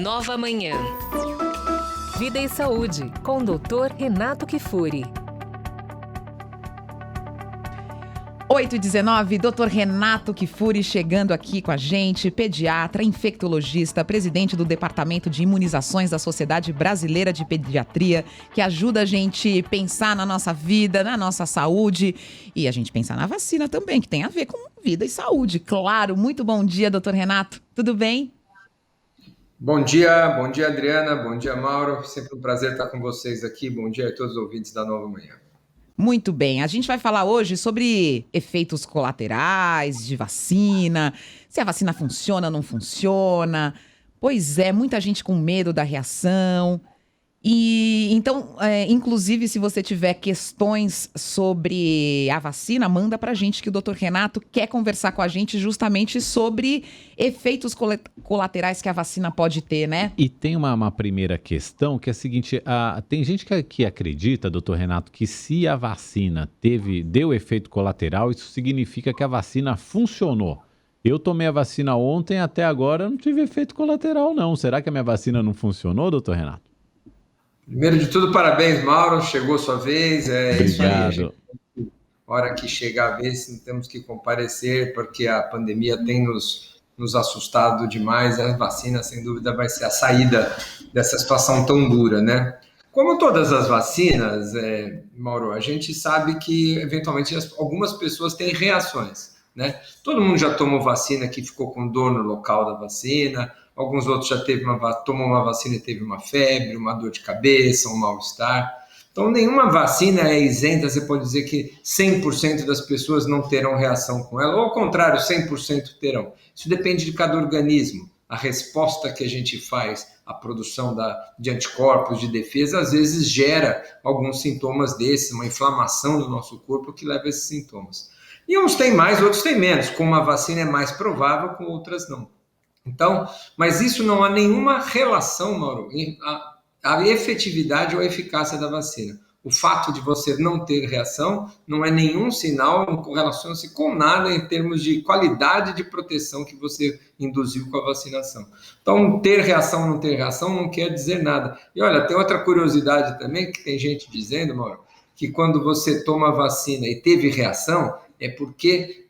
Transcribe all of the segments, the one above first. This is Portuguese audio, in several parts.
Nova Manhã. Vida e Saúde, com o Dr. Renato Kifuri. 8h19, Dr. Renato Kifuri chegando aqui com a gente, pediatra, infectologista, presidente do Departamento de Imunizações da Sociedade Brasileira de Pediatria, que ajuda a gente a pensar na nossa vida, na nossa saúde e a gente pensar na vacina também, que tem a ver com vida e saúde, claro. Muito bom dia, Dr. Renato. Tudo bem? Bom dia Adriana, bom dia Mauro, sempre um prazer estar com vocês aqui, bom dia a todos os ouvintes da Nova Manhã. Muito bem, a gente vai falar hoje sobre efeitos colaterais de vacina, se a vacina funciona ou não funciona. Pois é, muita gente com medo da reação. E então, inclusive, se você tiver questões sobre a vacina, manda pra gente que o Dr. Renato quer conversar com a gente justamente sobre efeitos colaterais que a vacina pode ter, né? E tem uma primeira questão que é a seguinte, tem gente que acredita, doutor Renato, que se a vacina deu efeito colateral, isso significa que a vacina funcionou. Eu tomei a vacina ontem, até agora não tive efeito colateral não. Será que a minha vacina não funcionou, doutor Renato? Primeiro de tudo, parabéns, Mauro, chegou sua vez. Obrigado. Isso aí, hora que chegar a vez, temos que comparecer, porque a pandemia tem nos assustado demais. A vacina, sem dúvida, vai ser a saída dessa situação tão dura, né? Como todas as vacinas, Mauro, a gente sabe que, eventualmente, algumas pessoas têm reações, né? Todo mundo já tomou vacina que ficou com dor no local da vacina. Alguns outros já tomou uma vacina e teve uma febre, uma dor de cabeça, um mal-estar. Então, nenhuma vacina é isenta, você pode dizer que 100% das pessoas não terão reação com ela, ou ao contrário, 100% terão. Isso depende de cada organismo. A resposta que a gente faz à produção de anticorpos, de defesa, às vezes gera alguns sintomas desses, uma inflamação do nosso corpo que leva a esses sintomas. E uns têm mais, outros têm menos. Com uma vacina é mais provável, com outras não. Então, mas isso não há nenhuma relação, Mauro, à efetividade ou à eficácia da vacina. O fato de você não ter reação não é nenhum sinal, não correlaciona-se com nada em termos de qualidade de proteção que você induziu com a vacinação. Então, ter reação ou não ter reação não quer dizer nada. E olha, tem outra curiosidade também, que tem gente dizendo, Mauro, que quando você toma a vacina e teve reação, é porque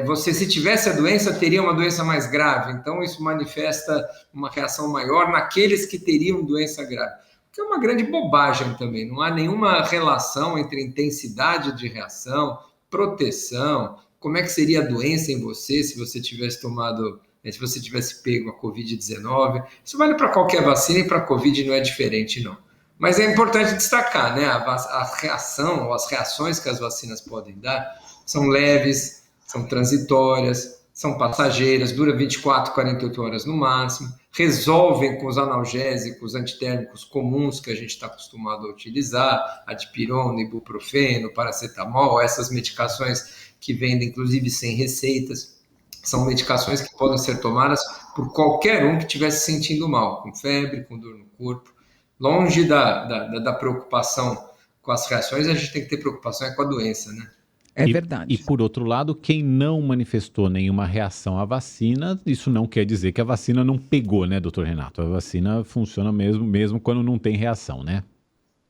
você, se tivesse a doença, teria uma doença mais grave. Então, isso manifesta uma reação maior naqueles que teriam doença grave. Que é uma grande bobagem também. Não há nenhuma relação entre intensidade de reação, proteção, como é que seria a doença em você se você tivesse se você tivesse pego a Covid-19. Isso vale para qualquer vacina e para a Covid não é diferente, não. Mas é importante destacar, né? A reação ou as reações que as vacinas podem dar são leves, são transitórias, são passageiras, dura 24, 48 horas no máximo, resolvem com os analgésicos antitérmicos comuns que a gente está acostumado a utilizar, a dipirona, ibuprofeno, paracetamol, essas medicações que vendem inclusive sem receitas, são medicações que podem ser tomadas por qualquer um que estivesse se sentindo mal, com febre, com dor no corpo. Longe da preocupação com as reações, a gente tem que ter preocupação com a doença, né? É verdade. E por outro lado, quem não manifestou nenhuma reação à vacina, isso não quer dizer que a vacina não pegou, né, doutor Renato? A vacina funciona mesmo quando não tem reação, né?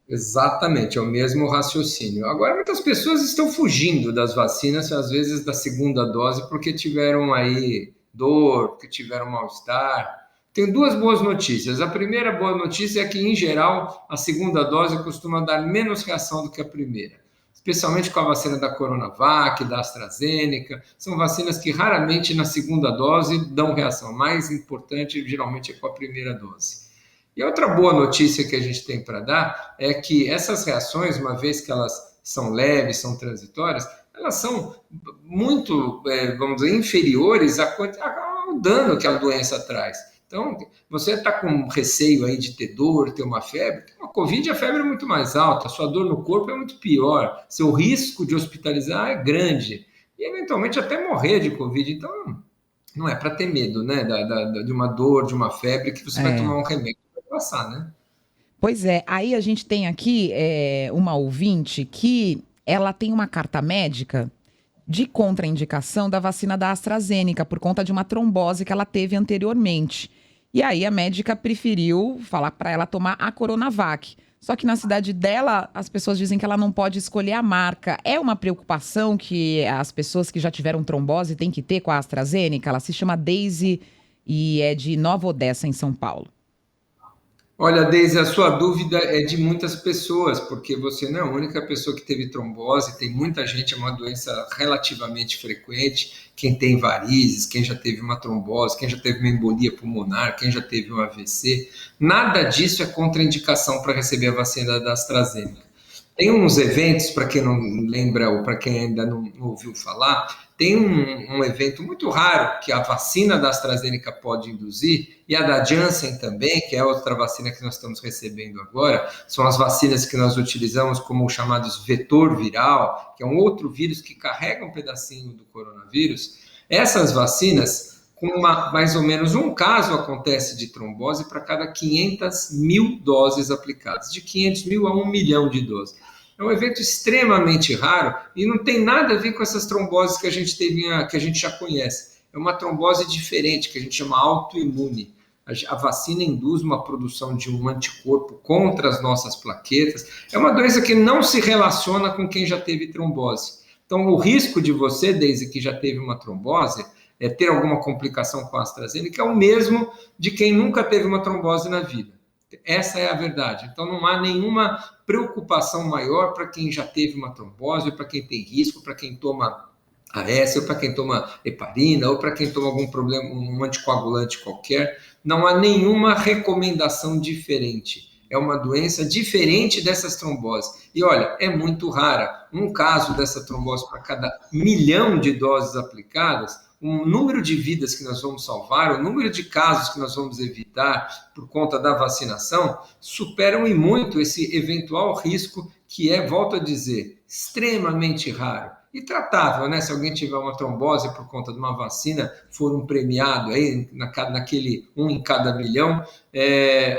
Exatamente, é o mesmo raciocínio. Agora, muitas pessoas estão fugindo das vacinas, às vezes da segunda dose, porque tiveram aí dor, porque tiveram mal-estar. Tenho duas boas notícias. A primeira boa notícia é que, em geral, a segunda dose costuma dar menos reação do que a primeira. Especialmente com a vacina da Coronavac, da AstraZeneca. São vacinas que raramente na segunda dose dão reação. A mais importante, geralmente, é com a primeira dose. E outra boa notícia que a gente tem para dar é que essas reações, uma vez que elas são leves, são transitórias, elas são muito, vamos dizer, inferiores ao dano que a doença traz. Então, você está com receio aí de ter dor, ter uma febre, a Covid, a febre é muito mais alta, a sua dor no corpo é muito pior, seu risco de hospitalizar é grande, e eventualmente até morrer de Covid. Então, não é para ter medo, né, de uma dor, de uma febre, que você vai tomar um remédio para passar, né? Pois é, aí a gente tem aqui uma ouvinte que ela tem uma carta médica de contraindicação da vacina da AstraZeneca por conta de uma trombose que ela teve anteriormente. E aí a médica preferiu falar para ela tomar a Coronavac. Só que na cidade dela, as pessoas dizem que ela não pode escolher a marca. É uma preocupação que as pessoas que já tiveram trombose têm que ter com a AstraZeneca? Ela se chama Daisy e é de Nova Odessa, em São Paulo. Olha, Deise, a sua dúvida é de muitas pessoas, porque você não é a única pessoa que teve trombose, tem muita gente, é uma doença relativamente frequente, quem tem varizes, quem já teve uma trombose, quem já teve uma embolia pulmonar, quem já teve um AVC, nada disso é contraindicação para receber a vacina da AstraZeneca. Tem uns eventos, para quem não lembra ou para quem ainda não ouviu falar, tem um evento muito raro que a vacina da AstraZeneca pode induzir, e a da Janssen também, que é outra vacina que nós estamos recebendo agora, são as vacinas que nós utilizamos como chamados vetor viral, que é um outro vírus que carrega um pedacinho do coronavírus. Essas vacinas, mais ou menos um caso acontece de trombose para cada 500 mil doses aplicadas, de 500 mil a 1 milhão de doses. É um evento extremamente raro e não tem nada a ver com essas tromboses que a gente que a gente já conhece. É uma trombose diferente, que a gente chama autoimune. A vacina induz uma produção de um anticorpo contra as nossas plaquetas. É uma doença que não se relaciona com quem já teve trombose. Então, o risco de você, desde que já teve uma trombose, ter alguma complicação com a AstraZeneca é o mesmo de quem nunca teve uma trombose na vida. Essa é a verdade. Então, não há nenhuma preocupação maior para quem já teve uma trombose, ou para quem tem risco, para quem toma AS, ou para quem toma heparina, ou para quem toma algum problema, um anticoagulante qualquer. Não há nenhuma recomendação diferente. É uma doença diferente dessas tromboses. E olha, é muito rara. Um caso dessa trombose para cada 1 milhão de doses aplicadas, o número de vidas que nós vamos salvar, o número de casos que nós vamos evitar por conta da vacinação, superam e muito esse eventual risco que é, volto a dizer, extremamente raro e tratável, né? Se alguém tiver uma trombose por conta de uma vacina, for um premiado aí, naquele 1 em cada milhão,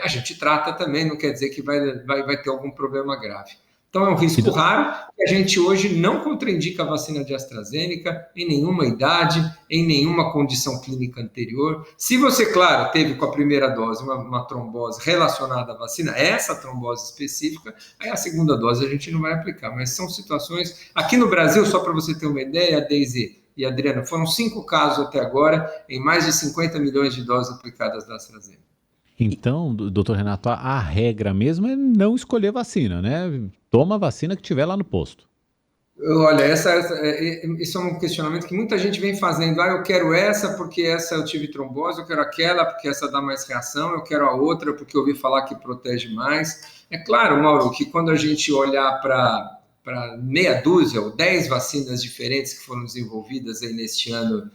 a gente trata também, não quer dizer que vai ter algum problema grave. Então, é um risco raro que a gente hoje não contraindica a vacina de AstraZeneca em nenhuma idade, em nenhuma condição clínica anterior. Se você, claro, teve com a primeira dose uma trombose relacionada à vacina, essa trombose específica, aí a segunda dose a gente não vai aplicar. Mas são situações... Aqui no Brasil, só para você ter uma ideia, Deise e Adriana, foram 5 casos até agora, em mais de 50 milhões de doses aplicadas da AstraZeneca. Então, doutor Renato, a regra mesmo é não escolher vacina, né? Toma a vacina que tiver lá no posto. Olha, isso é um questionamento que muita gente vem fazendo. Eu quero essa porque essa eu tive trombose, eu quero aquela porque essa dá mais reação, eu quero a outra porque eu ouvi falar que protege mais. É claro, Mauro, que quando a gente olhar para meia dúzia ou 10 vacinas diferentes que foram desenvolvidas aí neste ano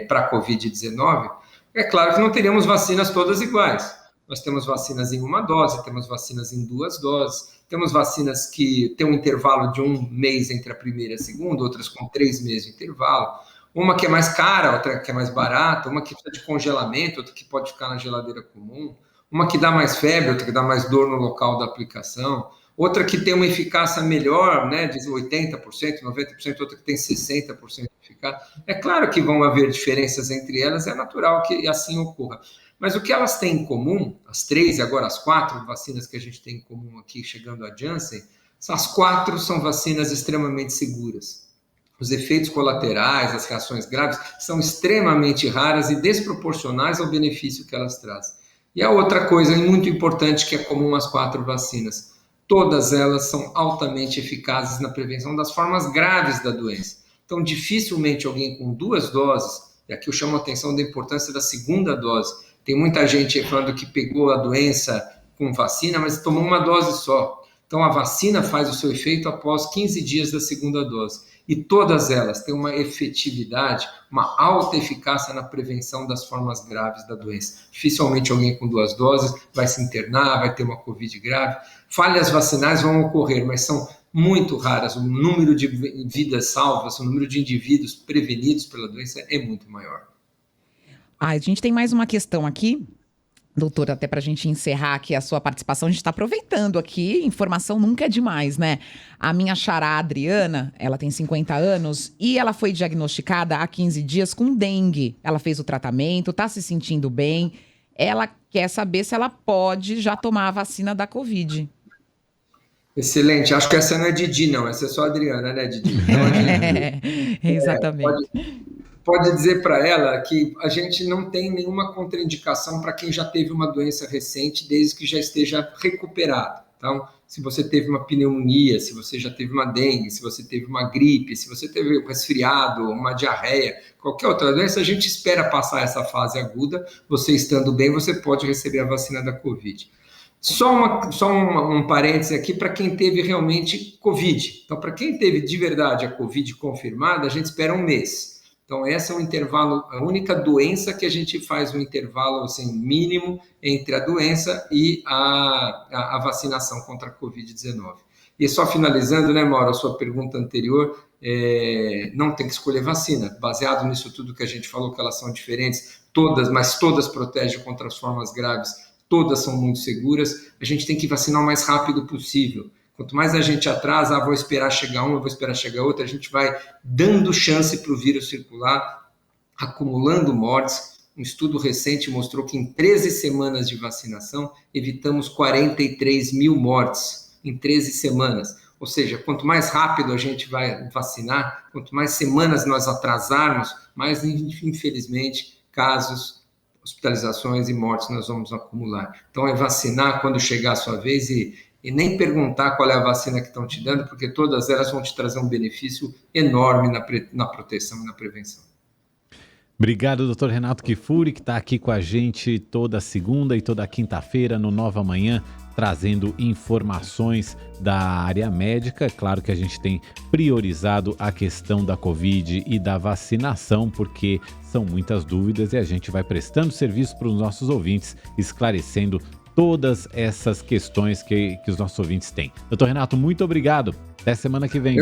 para a Covid-19, é claro que não teríamos vacinas todas iguais. Nós temos vacinas em 1 dose, temos vacinas em 2 doses, temos vacinas que têm um intervalo de 1 mês entre a primeira e a segunda, outras com 3 meses de intervalo. Uma que é mais cara, outra que é mais barata, uma que precisa de congelamento, outra que pode ficar na geladeira comum, uma que dá mais febre, outra que dá mais dor no local da aplicação, outra que tem uma eficácia melhor, né, de 80%, 90%, outra que tem 60% de eficácia. É claro que vão haver diferenças entre elas, é natural que assim ocorra. Mas o que elas têm em comum, as 3 e agora as 4 vacinas que a gente tem em comum aqui, chegando à Janssen, as 4 são vacinas extremamente seguras. Os efeitos colaterais, as reações graves, são extremamente raras e desproporcionais ao benefício que elas trazem. E a outra coisa muito importante que é comum às 4 vacinas, todas elas são altamente eficazes na prevenção das formas graves da doença. Então, dificilmente alguém com 2 doses, e aqui eu chamo a atenção da importância da segunda dose. Tem muita gente falando que pegou a doença com vacina, mas tomou 1 dose só. Então, a vacina faz o seu efeito após 15 dias da segunda dose. E todas elas têm uma efetividade, uma alta eficácia na prevenção das formas graves da doença. Dificilmente alguém com 2 doses vai se internar, vai ter uma Covid grave. Falhas vacinais vão ocorrer, mas são muito raras. O número de vidas salvas, o número de indivíduos prevenidos pela doença é muito maior. A gente tem mais uma questão aqui, doutora, até para a gente encerrar aqui a sua participação. A gente está aproveitando aqui, informação nunca é demais, né? A minha xará Adriana, ela tem 50 anos e ela foi diagnosticada há 15 dias com dengue. Ela fez o tratamento, está se sentindo bem. ela quer saber se ela pode já tomar a vacina da Covid. Excelente. Acho que essa não é Didi, não. Essa é só a Adriana, né, Didi? Então, a gente Exatamente. pode dizer para ela que a gente não tem nenhuma contraindicação para quem já teve uma doença recente, desde que já esteja recuperado. Então, se você teve uma pneumonia, se você já teve uma dengue, se você teve uma gripe, se você teve um resfriado, uma diarreia, qualquer outra doença, a gente espera passar essa fase aguda. Você estando bem, você pode receber a vacina da Covid. Só um parêntese aqui para quem teve realmente Covid. Então, para quem teve de verdade a Covid confirmada, a gente espera um mês. Então, esse é um intervalo, a única doença que a gente faz um intervalo assim, mínimo entre a doença e a vacinação contra a Covid-19. E só finalizando, né, Mauro, a sua pergunta anterior, não tem que escolher vacina. Baseado nisso tudo que a gente falou, que elas são diferentes, mas todas protegem contra as formas graves, todas são muito seguras, a gente tem que vacinar o mais rápido possível. Quanto mais a gente atrasa, vou esperar chegar uma, vou esperar chegar outra, a gente vai dando chance para o vírus circular, acumulando mortes. Um estudo recente mostrou que em 13 semanas de vacinação, evitamos 43 mil mortes em 13 semanas. Ou seja, quanto mais rápido a gente vai vacinar, quanto mais semanas nós atrasarmos, mais, infelizmente, casos, hospitalizações e mortes nós vamos acumular. Então, é vacinar quando chegar a sua vez e nem perguntar qual é a vacina que estão te dando, porque todas elas vão te trazer um benefício enorme na proteção e na prevenção. Obrigado, doutor Renato Kifuri, que está aqui com a gente toda segunda e toda quinta-feira no Nova Manhã, trazendo informações da área médica. Claro que a gente tem priorizado a questão da Covid e da vacinação, porque são muitas dúvidas e a gente vai prestando serviço para os nossos ouvintes, esclarecendo todas essas questões que os nossos ouvintes têm. Doutor Renato, muito obrigado. Até semana que vem.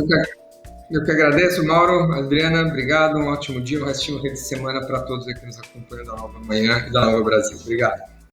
Eu que agradeço, Mauro, Adriana, obrigado. Um ótimo dia, um restinho de semana para todos aqui que nos acompanham da Nova Manhã e da Nova Brasil. Obrigado.